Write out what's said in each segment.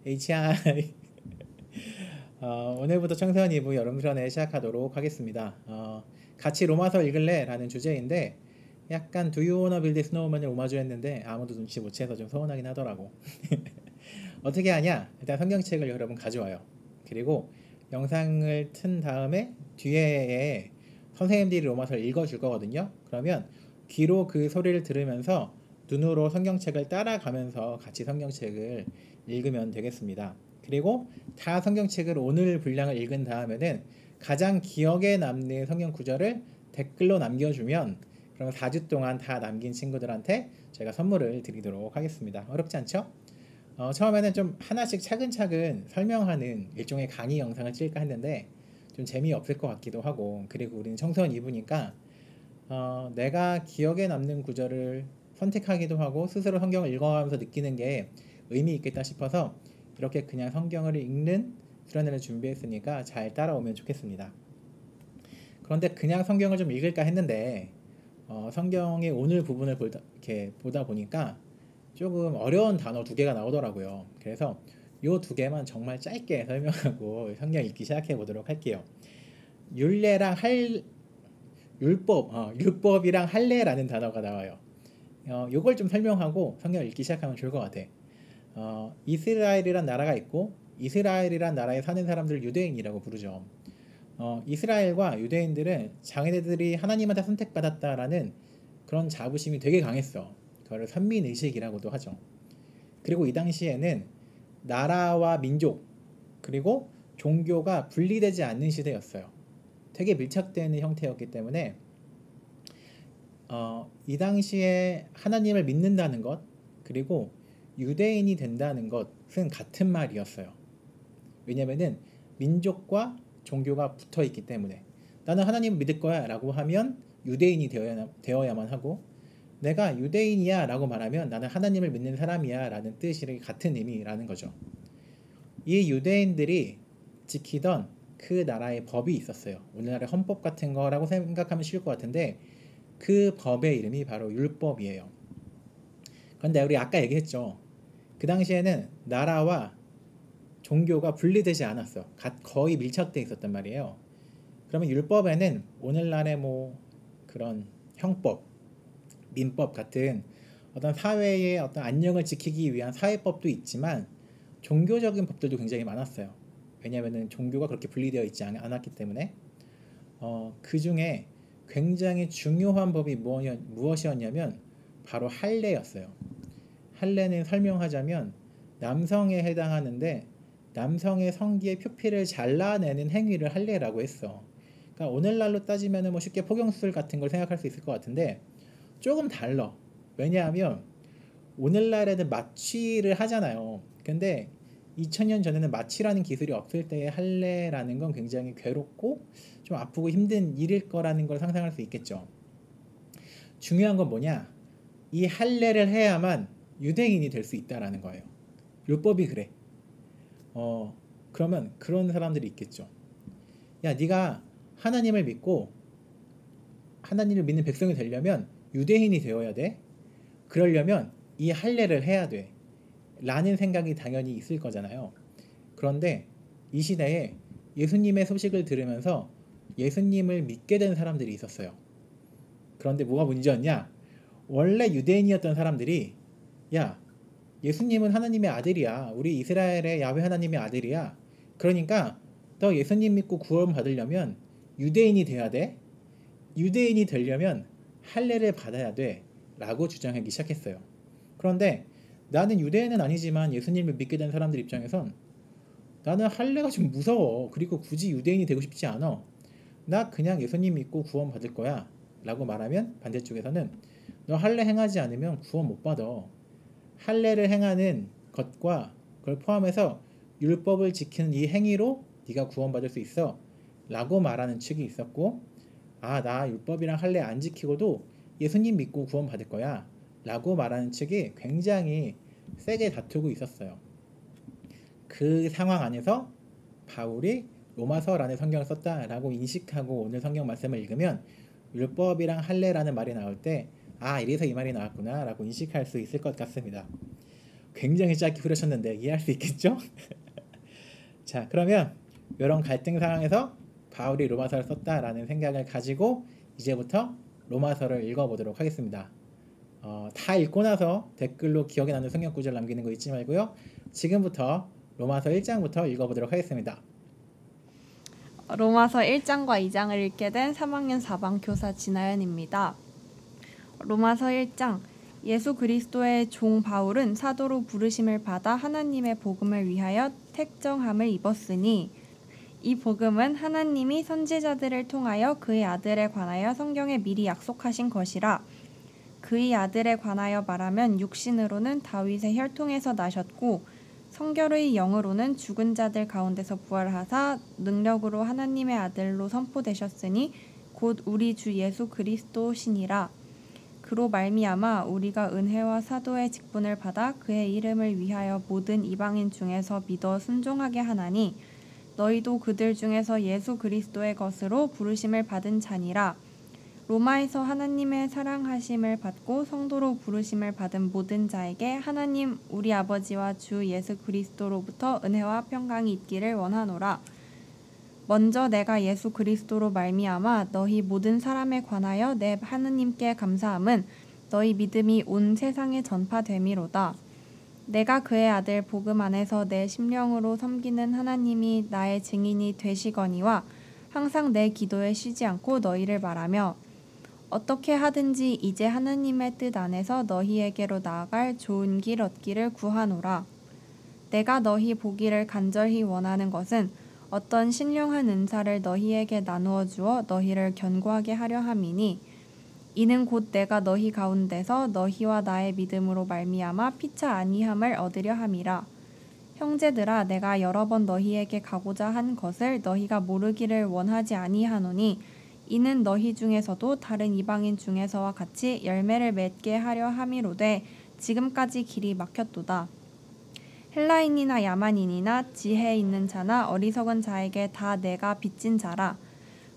HI. 오늘부터 청소년 2부 여름 수련회 시작하도록 하겠습니다. 같이 로마서 읽을래? 라는 주제인데 약간 Do you wanna build a snowman을 오마주 했는데 아무도 눈치 못 채서 좀 서운하긴 하더라고. 어떻게 하냐? 일단 성경책을 여러분 가져와요. 그리고 영상을 튼 다음에 뒤에 선생님들이 로마서를 읽어줄 거거든요. 그러면 귀로 그 소리를 들으면서 눈으로 성경책을 따라가면서 같이 성경책을 읽으면 되겠습니다. 그리고 다 성경책을 오늘 분량을 읽은 다음에는 가장 기억에 남는 성경 구절을 댓글로 남겨주면 그러면 4주 동안 다 남긴 친구들한테 제가 선물을 드리도록 하겠습니다. 어렵지 않죠? 처음에는 좀 하나씩 차근차근 설명하는 일종의 강의 영상을 찍을까 했는데 좀 재미없을 것 같기도 하고, 그리고 우리는 청소년 2부니까 내가 기억에 남는 구절을 선택하기도 하고 스스로 성경을 읽어가면서 느끼는 게 의미 있겠다 싶어서 이렇게 그냥 성경을 읽는 수련회를 준비했으니까 잘 따라오면 좋겠습니다. 그런데 그냥 성경을 좀 읽을까 했는데 성경의 오늘 부분을 이렇게 보다 보니까 조금 어려운 단어 2개가 나오더라고요. 그래서 요 2개만 정말 짧게 설명하고 성경 읽기 시작해 보도록 할게요. 율법이랑 할례라는 단어가 나와요. 요걸 좀 설명하고 성경 읽기 시작하면 좋을 것 같아. 이스라엘이란 나라가 있고 이스라엘이란 나라에 사는 사람들을 유대인이라고 부르죠. 이스라엘과 유대인들은 자기네들이 하나님한테 선택받았다라는 그런 자부심이 되게 강했어. 그거를 선민의식이라고도 하죠. 그리고 이 당시에는 나라와 민족 그리고 종교가 분리되지 않는 시대였어요. 되게 밀착되는 형태였기 때문에 이 당시에 하나님을 믿는다는 것 그리고 유대인이 된다는 것은 같은 말이었어요. 왜냐면은 민족과 종교가 붙어 있기 때문에 나는 하나님을 믿을 거야 라고 하면 유대인이 되어야만 하고, 내가 유대인이야 라고 말하면 나는 하나님을 믿는 사람이야 라는 뜻이 같은 의미라는 거죠. 이 유대인들이 지키던 그 나라의 법이 있었어요. 우리나라의 헌법 같은 거라고 생각하면 쉬울 것 같은데 그 법의 이름이 바로 율법이에요. 그런데 우리 아까 얘기했죠. 그 당시에는 나라와 종교가 분리되지 않았어. 거의 밀착되어 있었단 말이에요. 그러면 율법에는 오늘날의 그런 형법, 민법 같은 어떤 사회의 어떤 안녕을 지키기 위한 사회법도 있지만 종교적인 법들도 굉장히 많았어요. 왜냐하면 종교가 그렇게 분리되어 있지 않았기 때문에 그 중에 굉장히 중요한 법이 무엇이었냐면 바로 할례였어요. 할례는 설명하자면 남성에 해당하는데 남성의 성기의 표피를 잘라내는 행위를 할례라고 했어. 그러니까 오늘날로 따지면 쉽게 폭염술 같은 걸 생각할 수 있을 것 같은데 조금 달라. 왜냐하면 오늘날에는 마취를 하잖아요. 근데 2000년 전에는 마취라는 기술이 없을 때의 할례라는 건 굉장히 괴롭고 좀 아프고 힘든 일일 거라는 걸 상상할 수 있겠죠. 중요한 건 뭐냐? 이 할례를 해야만 유대인이 될 수 있다라는 거예요. 율법이 그래. 그러면 그런 사람들이 있겠죠. 야, 네가 하나님을 믿고 하나님을 믿는 백성이 되려면 유대인이 되어야 돼. 그러려면 이 할례를 해야 돼. 라는 생각이 당연히 있을 거잖아요. 그런데 이 시대에 예수님의 소식을 들으면서 예수님을 믿게 된 사람들이 있었어요. 그런데 뭐가 문제였냐? 원래 유대인이었던 사람들이 야, 예수님은 하나님의 아들이야. 우리 이스라엘의 야훼 하나님의 아들이야. 그러니까 너 예수님 믿고 구원 받으려면 유대인이 돼야 돼. 유대인이 되려면 할례를 받아야 돼. 라고 주장하기 시작했어요. 그런데 나는 유대인은 아니지만 예수님을 믿게 된 사람들 입장에선 나는 할례가 좀 무서워. 그리고 굳이 유대인이 되고 싶지 않아. 나 그냥 예수님 믿고 구원 받을 거야. 라고 말하면 반대쪽에서는 너 할례 행하지 않으면 구원 못 받아. 할례를 행하는 것과 그걸 포함해서 율법을 지키는 이 행위로 네가 구원받을 수 있어 라고 말하는 측이 있었고, 나 율법이랑 할례 안 지키고도 예수님 믿고 구원받을 거야 라고 말하는 측이 굉장히 세게 다투고 있었어요. 그 상황 안에서 바울이 로마서라는 성경을 썼다라고 인식하고 오늘 성경 말씀을 읽으면 율법이랑 할례라는 말이 나올 때 이래서 이 말이 나왔구나 라고 인식할 수 있을 것 같습니다. 굉장히 짧게 후려쳤는데 이해할 수 있겠죠? 자, 그러면 이런 갈등 상황에서 바울이 로마서를 썼다라는 생각을 가지고 이제부터 로마서를 읽어보도록 하겠습니다. 다 읽고 나서 댓글로 기억에 남는 성경 구절 남기는 거 잊지 말고요. 지금부터 로마서 1장부터 읽어보도록 하겠습니다. 로마서 1장과 2장을 읽게 된 3학년 4반 교사 진아연입니다. 로마서 1장. 예수 그리스도의 종 바울은 사도로 부르심을 받아 하나님의 복음을 위하여 택정함을 입었으니 이 복음은 하나님이 선지자들을 통하여 그의 아들에 관하여 성경에 미리 약속하신 것이라. 그의 아들에 관하여 말하면 육신으로는 다윗의 혈통에서 나셨고 성결의 영으로는 죽은 자들 가운데서 부활하사 능력으로 하나님의 아들로 선포되셨으니 곧 우리 주 예수 그리스도시니라. 그로 말미암아 우리가 은혜와 사도의 직분을 받아 그의 이름을 위하여 모든 이방인 중에서 믿어 순종하게 하나니 너희도 그들 중에서 예수 그리스도의 것으로 부르심을 받은 자니라. 로마에서 하나님의 사랑하심을 받고 성도로 부르심을 받은 모든 자에게 하나님 우리 아버지와 주 예수 그리스도로부터 은혜와 평강이 있기를 원하노라. 먼저 내가 예수 그리스도로 말미암아 너희 모든 사람에 관하여 내 하느님께 감사함은 너희 믿음이 온 세상에 전파됨이로다. 내가 그의 아들 복음 안에서 내 심령으로 섬기는 하나님이 나의 증인이 되시거니와 항상 내 기도에 쉬지 않고 너희를 말하며 어떻게 하든지 이제 하나님의 뜻 안에서 너희에게로 나아갈 좋은 길 얻기를 구하노라. 내가 너희 보기를 간절히 원하는 것은 어떤 신령한 은사를 너희에게 나누어 주어 너희를 견고하게 하려 함이니 이는 곧 내가 너희 가운데서 너희와 나의 믿음으로 말미암아 피차 아니함을 얻으려 함이라. 형제들아 내가 여러 번 너희에게 가고자 한 것을 너희가 모르기를 원하지 아니하노니 이는 너희 중에서도 다른 이방인 중에서와 같이 열매를 맺게 하려 함이로되 지금까지 길이 막혔도다. 헬라인이나 야만인이나 지혜 있는 자나 어리석은 자에게 다 내가 빚진 자라.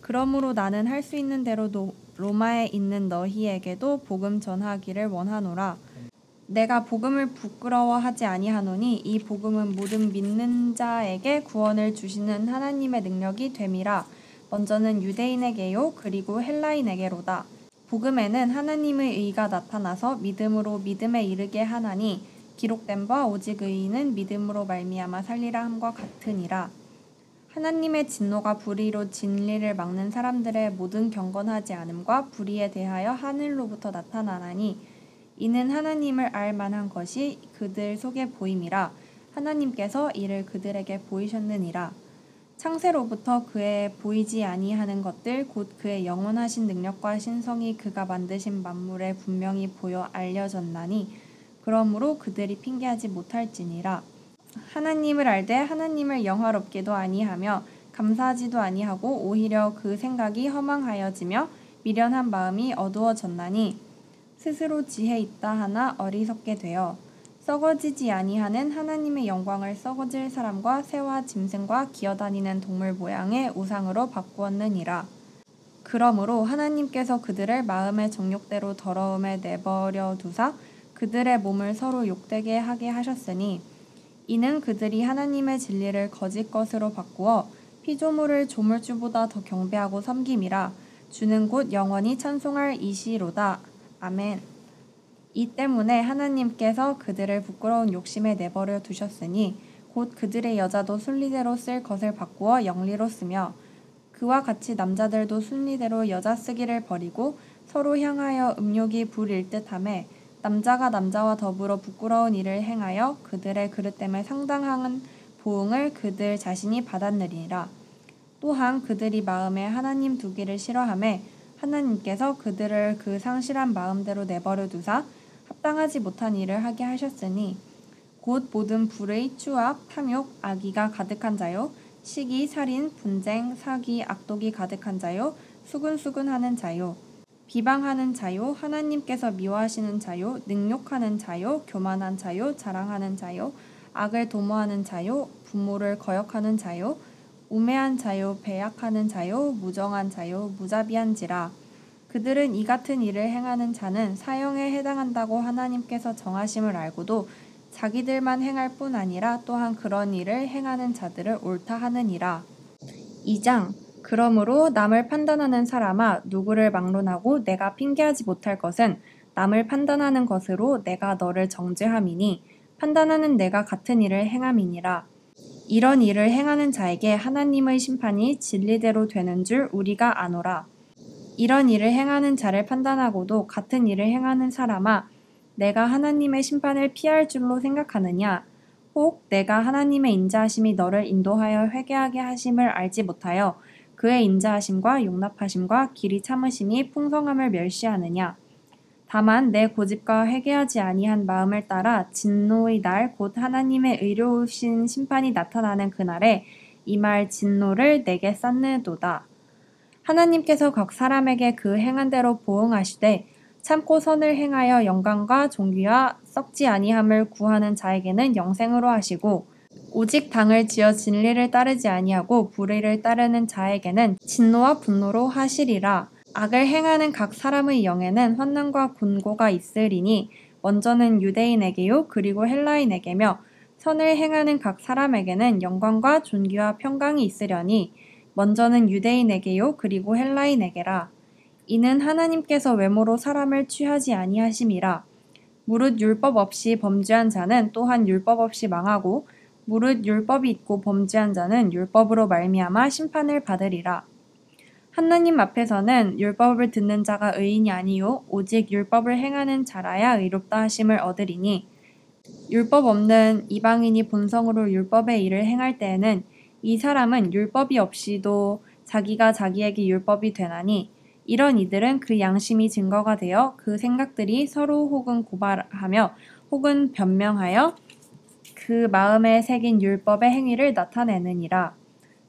그러므로 나는 할 수 있는 대로 로마에 있는 너희에게도 복음 전하기를 원하노라. 내가 복음을 부끄러워하지 아니하노니 이 복음은 모든 믿는 자에게 구원을 주시는 하나님의 능력이 됨이라. 먼저는 유대인에게요 그리고 헬라인에게로다. 복음에는 하나님의 의가 나타나서 믿음으로 믿음에 이르게 하나니 기록된 바 오직 의인은 믿음으로 말미암아 살리라 함과 같으니라. 하나님의 진노가 불의로 진리를 막는 사람들의 모든 경건하지 않음과 불의에 대하여 하늘로부터 나타나나니 이는 하나님을 알 만한 것이 그들 속에 보임이라. 하나님께서 이를 그들에게 보이셨느니라. 창세로부터 그의 보이지 아니하는 것들 곧 그의 영원하신 능력과 신성이 그가 만드신 만물에 분명히 보여 알려졌나니 그러므로 그들이 핑계하지 못할지니라. 하나님을 알되 하나님을 영화롭게도 아니하며 감사하지도 아니하고 오히려 그 생각이 허망하여지며 미련한 마음이 어두워졌나니 스스로 지혜 있다 하나 어리석게 되어 썩어지지 아니하는 하나님의 영광을 썩어질 사람과 새와 짐승과 기어다니는 동물 모양의 우상으로 바꾸었느니라. 그러므로 하나님께서 그들을 마음의 정욕대로 더러움에 내버려 두사 그들의 몸을 서로 욕되게 하게 하셨으니 이는 그들이 하나님의 진리를 거짓 것으로 바꾸어 피조물을 조물주보다 더 경배하고 섬김이라. 주는 곧 영원히 찬송할 이시로다. 아멘. 이 때문에 하나님께서 그들을 부끄러운 욕심에 내버려 두셨으니 곧 그들의 여자도 순리대로 쓸 것을 바꾸어 영리로 쓰며 그와 같이 남자들도 순리대로 여자 쓰기를 버리고 서로 향하여 음욕이 부릴 듯하며 남자가 남자와 더불어 부끄러운 일을 행하여 그들의 그릇됨에 상당한 보응을 그들 자신이 받았느니라. 또한 그들이 마음에 하나님 두기를 싫어하매 하나님께서 그들을 그 상실한 마음대로 내버려 두사 합당하지 못한 일을 하게 하셨으니 곧 모든 불의, 추악, 탐욕, 악의가 가득한 자요 시기, 살인, 분쟁, 사기, 악독이 가득한 자요 수근수근하는 자요 비방하는 자요 하나님께서 미워하시는 자요 능욕하는 자요 교만한 자요 자랑하는 자요 악을 도모하는 자요 부모를 거역하는 자요 우매한 자요 배약하는 자요 무정한 자요 무자비한지라. 그들은 이 같은 일을 행하는 자는 사형에 해당한다고 하나님께서 정하심을 알고도 자기들만 행할 뿐 아니라 또한 그런 일을 행하는 자들을 옳다 하느니라. 2장 그러므로 남을 판단하는 사람아 누구를 막론하고 내가 핑계하지 못할 것은 남을 판단하는 것으로 내가 너를 정죄함이니 판단하는 내가 같은 일을 행함이니라. 이런 일을 행하는 자에게 하나님의 심판이 진리대로 되는 줄 우리가 아노라. 이런 일을 행하는 자를 판단하고도 같은 일을 행하는 사람아 내가 하나님의 심판을 피할 줄로 생각하느냐? 혹 내가 하나님의 인자하심이 너를 인도하여 회개하게 하심을 알지 못하여 그의 인자하심과 용납하심과 길이 참으심이 풍성함을 멸시하느냐? 다만 내 고집과 회개하지 아니한 마음을 따라 진노의 날 곧 하나님의 의로우신 심판이 나타나는 그날에 이 말 진노를 내게 쌓느도다. 하나님께서 각 사람에게 그 행한 대로 보응하시되 참고 선을 행하여 영광과 존귀와 썩지 아니함을 구하는 자에게는 영생으로 하시고 오직 당을 지어 진리를 따르지 아니하고 불의를 따르는 자에게는 진노와 분노로 하시리라. 악을 행하는 각 사람의 영에는 환난과 곤고가 있으리니 먼저는 유대인에게요 그리고 헬라인에게며 선을 행하는 각 사람에게는 영광과 존귀와 평강이 있으려니 먼저는 유대인에게요 그리고 헬라인에게라. 이는 하나님께서 외모로 사람을 취하지 아니하심이라. 무릇 율법 없이 범죄한 자는 또한 율법 없이 망하고 무릇 율법이 있고 범죄한 자는 율법으로 말미암아 심판을 받으리라. 하나님 앞에서는 율법을 듣는 자가 의인이 아니요 오직 율법을 행하는 자라야 의롭다 하심을 얻으리니 율법 없는 이방인이 본성으로 율법의 일을 행할 때에는 이 사람은 율법이 없이도 자기가 자기에게 율법이 되나니 이런 이들은 그 양심이 증거가 되어 그 생각들이 서로 혹은 고발하며 혹은 변명하여 그 마음에 새긴 율법의 행위를 나타내느니라.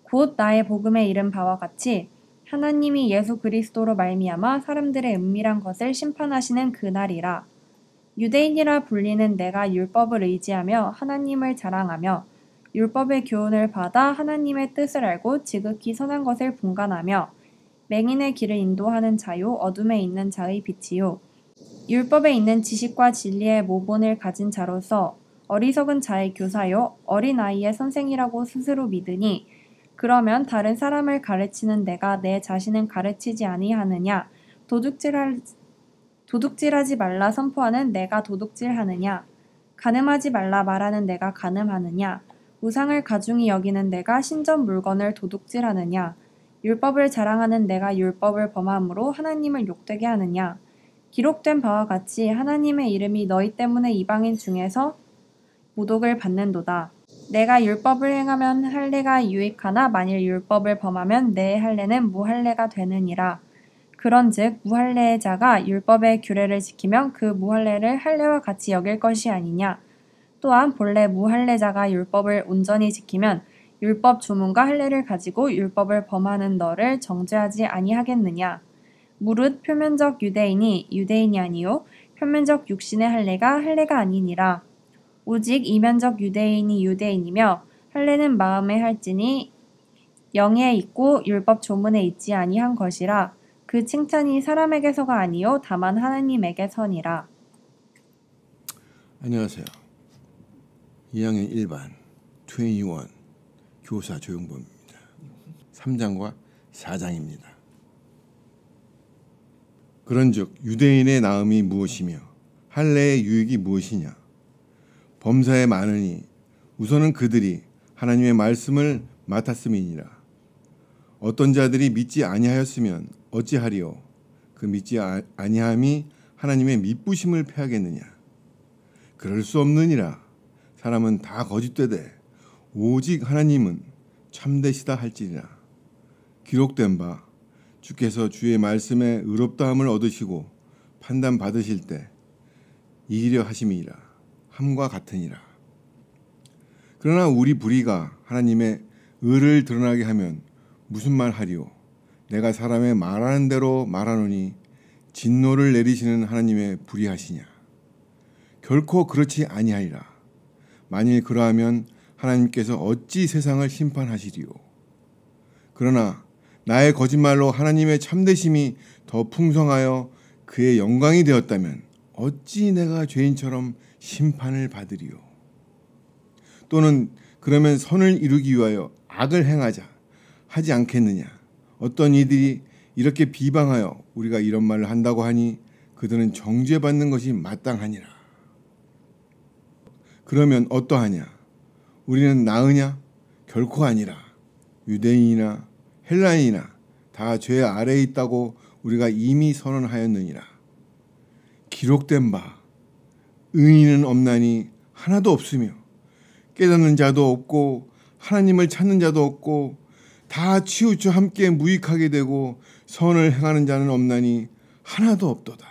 곧 나의 복음에 이른 바와 같이 하나님이 예수 그리스도로 말미암아 사람들의 은밀한 것을 심판하시는 그날이라. 유대인이라 불리는 내가 율법을 의지하며 하나님을 자랑하며 율법의 교훈을 받아 하나님의 뜻을 알고 지극히 선한 것을 분간하며 맹인의 길을 인도하는 자요 어둠에 있는 자의 빛이요 율법에 있는 지식과 진리의 모본을 가진 자로서 어리석은 자의 교사요 어린아이의 선생이라고 스스로 믿으니 그러면 다른 사람을 가르치는 내가 내 자신은 가르치지 아니하느냐? 도둑질하지 말라 선포하는 내가 도둑질하느냐? 간음하지 말라 말하는 내가 간음하느냐? 우상을 가중히 여기는 내가 신전 물건을 도둑질하느냐? 율법을 자랑하는 내가 율법을 범함으로 하나님을 욕되게 하느냐? 기록된 바와 같이 하나님의 이름이 너희 때문에 이방인 중에서 모독을 받는도다. 내가 율법을 행하면 할례가 유익하나 만일 율법을 범하면 내 할례는 무할례가 되느니라. 그런즉 무할례의 자가 율법의 규례를 지키면 그 무할례를 할례와 같이 여길 것이 아니냐. 또한 본래 무할례자가 율법을 온전히 지키면 율법 조문과 할례를 가지고 율법을 범하는 너를 정죄하지 아니하겠느냐. 무릇 표면적 유대인이 유대인이 아니요 표면적 육신의 할례가 할례가 아니니라. 오직 이면적 유대인이 유대인이며 할례는 마음에 할지니 영에 있고 율법 조문에 있지 아니한 것이라. 그 칭찬이 사람에게서가 아니요 다만 하나님에게서니라. 안녕하세요. 2학년 1반 21 교사 조용범입니다. 3장과 4장입니다. 그런즉 유대인의 나음이 무엇이며 할례의 유익이 무엇이냐? 범사에 많으니 우선은 그들이 하나님의 말씀을 맡았음이니라. 어떤 자들이 믿지 아니하였으면 어찌하리요? 그 믿지 아니함이 하나님의 미쁘심을 패하겠느냐? 그럴 수 없느니라. 사람은 다 거짓되되 오직 하나님은 참되시다 할지니라. 기록된 바 주께서 주의 말씀에 의롭다함을 얻으시고 판단 받으실 때 이기려 하심이니라. 함과 같으니라. 그러나 우리 불의가 하나님의 의를 드러나게 하면 무슨 말 하리요? 내가 사람의 말하는 대로 말하노니 진노를 내리시는 하나님의 불의하시냐? 결코 그렇지 아니하리라. 만일 그러하면 하나님께서 어찌 세상을 심판하시리요? 그러나 나의 거짓말로 하나님의 참되심이 더 풍성하여 그의 영광이 되었다면 어찌 내가 죄인처럼 심판을 받으리요? 또는 그러면 선을 이루기 위하여 악을 행하자 하지 않겠느냐. 어떤 이들이 이렇게 비방하여 우리가 이런 말을 한다고 하니 그들은 정죄받는 것이 마땅하니라. 그러면 어떠하냐? 우리는 나으냐? 결코 아니라. 유대인이나 헬라인이나 다 죄 아래에 있다고 우리가 이미 선언하였느니라. 기록된 바 의인은 없나니 하나도 없으며 깨닫는 자도 없고 하나님을 찾는 자도 없고 다 치우쳐 함께 무익하게 되고 선을 행하는 자는 없나니 하나도 없도다.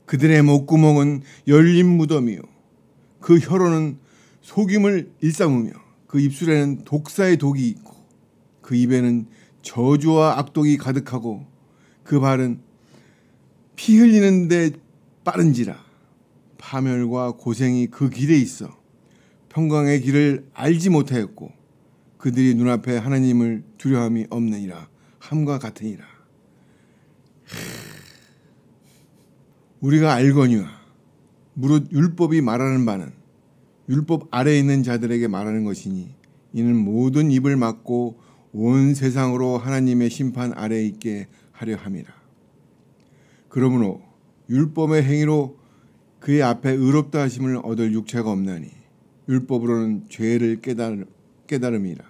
그들의 목구멍은 열린 무덤이요 그 혀로는 속임을 일삼으며 그 입술에는 독사의 독이 있고 그 입에는 저주와 악독이 가득하고 그 발은 피 흘리는데 빠른지라. 파멸과 고생이 그 길에 있어 평강의 길을 알지 못하였고 그들이 눈앞에 하나님을 두려움이 없느니라 함과 같으니라. 우리가 알거니와 무릇 율법이 말하는 바는 율법 아래에 있는 자들에게 말하는 것이니 이는 모든 입을 막고 온 세상으로 하나님의 심판 아래에 있게 하려 함이라. 그러므로 율법의 행위로 그의 앞에 의롭다 하심을 얻을 육체가 없나니 율법으로는 죄를 깨달음이라.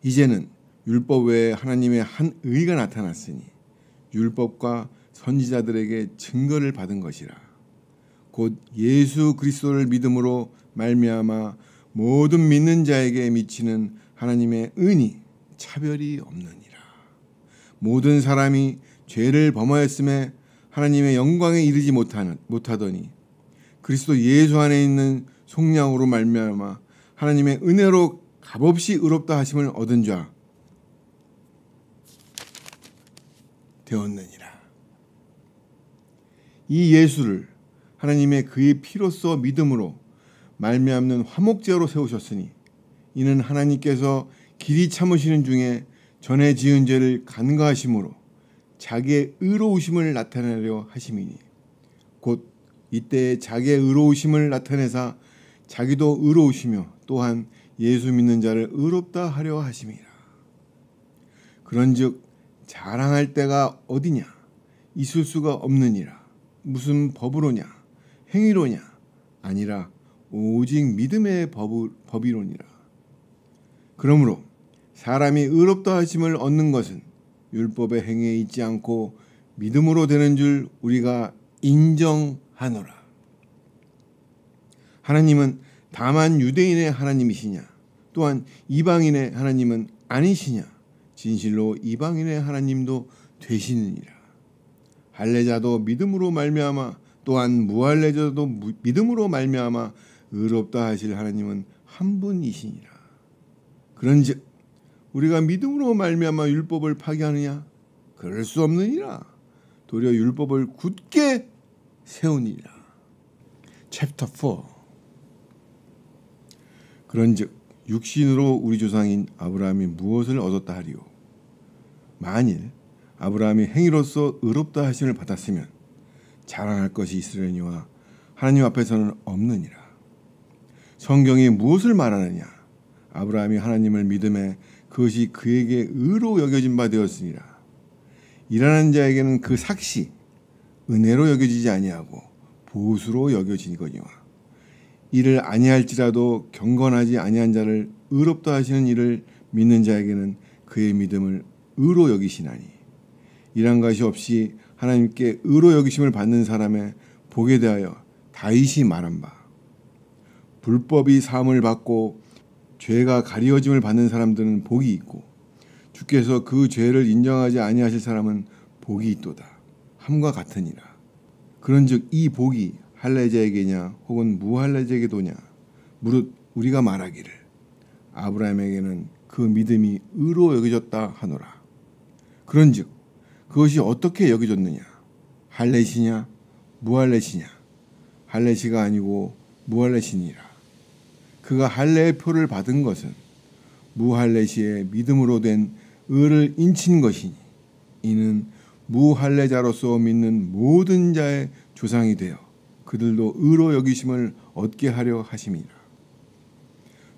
이제는 율법 외에 하나님의 한 의가 나타났으니 율법과 선지자들에게 증거를 받은 것이라. 곧 예수 그리스도를 믿음으로 말미암아 모든 믿는 자에게 미치는 하나님의 은이 차별이 없느니라. 모든 사람이 죄를 범하였음에 하나님의 영광에 이르지 못하더니 그리스도 예수 안에 있는 속량으로 말미암아 하나님의 은혜로 값없이 의롭다 하심을 얻은 자 되었느니라. 이 예수를 하나님의 그의 피로써 믿음으로 말미암는 화목제로 세우셨으니 이는 하나님께서 길이 참으시는 중에 전에 지은 죄를 간과하심으로 자기의 의로우심을 나타내려 하심이니 곧 이때에 자기의 의로우심을 나타내사 자기도 의로우시며 또한 예수 믿는 자를 의롭다 하려 하심이라. 그런즉 자랑할 때가 어디냐? 있을 수가 없느니라. 무슨 법으로냐? 행위로냐? 아니라 오직 믿음의 법이로니라. 그러므로 사람이 의롭다 하심을 얻는 것은 율법의 행위에 있지 않고 믿음으로 되는 줄 우리가 인정하노라. 하나님은 다만 유대인의 하나님이시냐? 또한 이방인의 하나님은 아니시냐? 진실로 이방인의 하나님도 되시느니라. 할례자도 믿음으로 말미암아 또한 무할례자도 믿음으로 말미암아 의롭다 하실 하나님은 한 분이시니라. 그런즉 우리가 믿음으로 말미암아 율법을 파기하느냐? 그럴 수 없느니라. 도리어 율법을 굳게 세우니라. 챕터 4. 그런즉 육신으로 우리 조상인 아브라함이 무엇을 얻었다 하리요? 만일 아브라함이 행위로서 의롭다 하심을 받았으면 자랑할 것이 있으려니와 하나님 앞에서는 없느니라. 성경이 무엇을 말하느냐? 아브라함이 하나님을 믿음에 그것이 그에게 의로 여겨진 바 되었으니라. 일하는 자에게는 그 삭시 은혜로 여겨지지 아니하고 보수로 여겨지거니와 이를 아니할지라도 경건하지 아니한 자를 의롭다 하시는 이를 믿는 자에게는 그의 믿음을 의로 여기시나니 이란 것이 없이 하나님께 의로 여기심을 받는 사람의 복에 대하여 다윗이 말한 바 불법이 사함을 받고 죄가 가리워짐을 받는 사람들은 복이 있고 주께서 그 죄를 인정하지 아니하실 사람은 복이 있도다 함과 같으니라. 그런즉 이 복이 할례자에게냐 혹은 무할례자에게도냐 무릇 우리가 말하기를 아브라함에게는 그 믿음이 의로 여겨졌다 하노라. 그런즉 그것이 어떻게 여겨졌느냐? 할례시냐 무할례시냐? 할례시가 아니고 무할례시니라. 그가 할례의 표를 받은 것은 무할례시의 믿음으로 된 의를 인친 것이니 이는 무할례자로서 믿는 모든 자의 조상이 되어 그들도 의로 여기심을 얻게 하려 하심이라.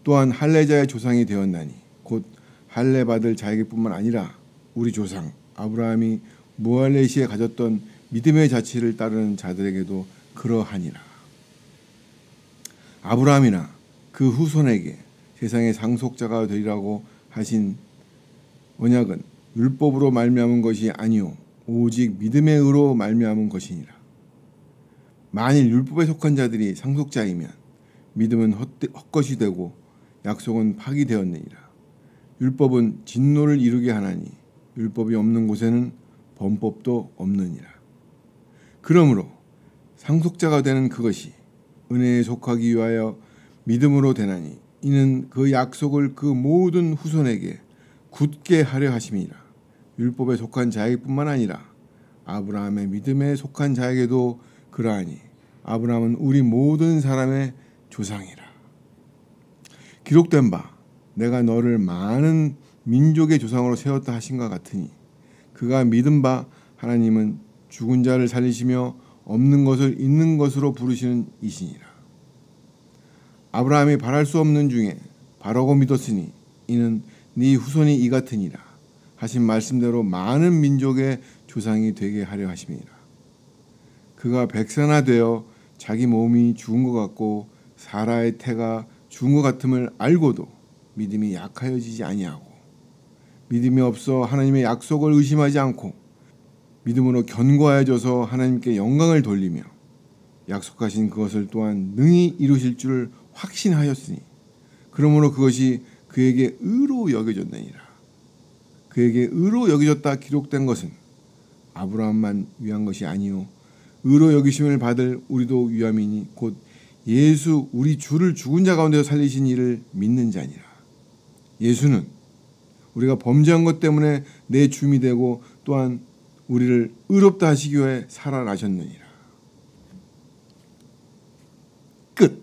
또한 할례자의 조상이 되었나니 곧 할례 받을 자에게뿐만 아니라 우리 조상 아브라함이 무할례 시에 가졌던 믿음의 자치를 따르는 자들에게도 그러하니라. 아브라함이나 그 후손에게 세상의 상속자가 되리라고 하신 언약은 율법으로 말미암은 것이 아니요 오직 믿음의 의로 말미암은 것이니라. 만일 율법에 속한 자들이 상속자이면 믿음은 헛것이 되고 약속은 파기되었느니라. 율법은 진노를 이루게 하나니 율법이 없는 곳에는 범법도 없느니라. 그러므로 상속자가 되는 그것이 은혜에 속하기 위하여 믿음으로 되나니 이는 그 약속을 그 모든 후손에게 굳게 하려 하심이라. 율법에 속한 자에게뿐만 아니라 아브라함의 믿음에 속한 자에게도 그러하니 아브라함은 우리 모든 사람의 조상이라. 기록된 바 내가 너를 많은 민족의 조상으로 세웠다 하신과 같으니 그가 믿은 바 하나님은 죽은 자를 살리시며 없는 것을 있는 것으로 부르시는 이시니라. 아브라함이 바랄 수 없는 중에 바라고 믿었으니 이는 네 후손이 이 같으니라 하신 말씀대로 많은 민족의 조상이 되게 하려 하심이니라. 그가 백세나 되어 자기 몸이 죽은 것 같고 사라의 태가 죽은 것 같음을 알고도 믿음이 약하여지지 아니하고 믿음이 없어 하나님의 약속을 의심하지 않고 믿음으로 견고하여져서 하나님께 영광을 돌리며 약속하신 그것을 또한 능히 이루실 줄 확신하였으니 그러므로 그것이 그에게 의로 여겨졌느니라. 그에게 의로 여겨졌다 기록된 것은 아브라함만 위한 것이 아니요 의로 여기심을 받을 우리도 위함이니 곧 예수 우리 주를 죽은 자 가운데서 살리신 이를 믿는 자니라. 예수는 우리가 범죄한 것 때문에 내 주임이 되고 또한 우리를 의롭다 하시기 위해 살아나셨느니라. 끝.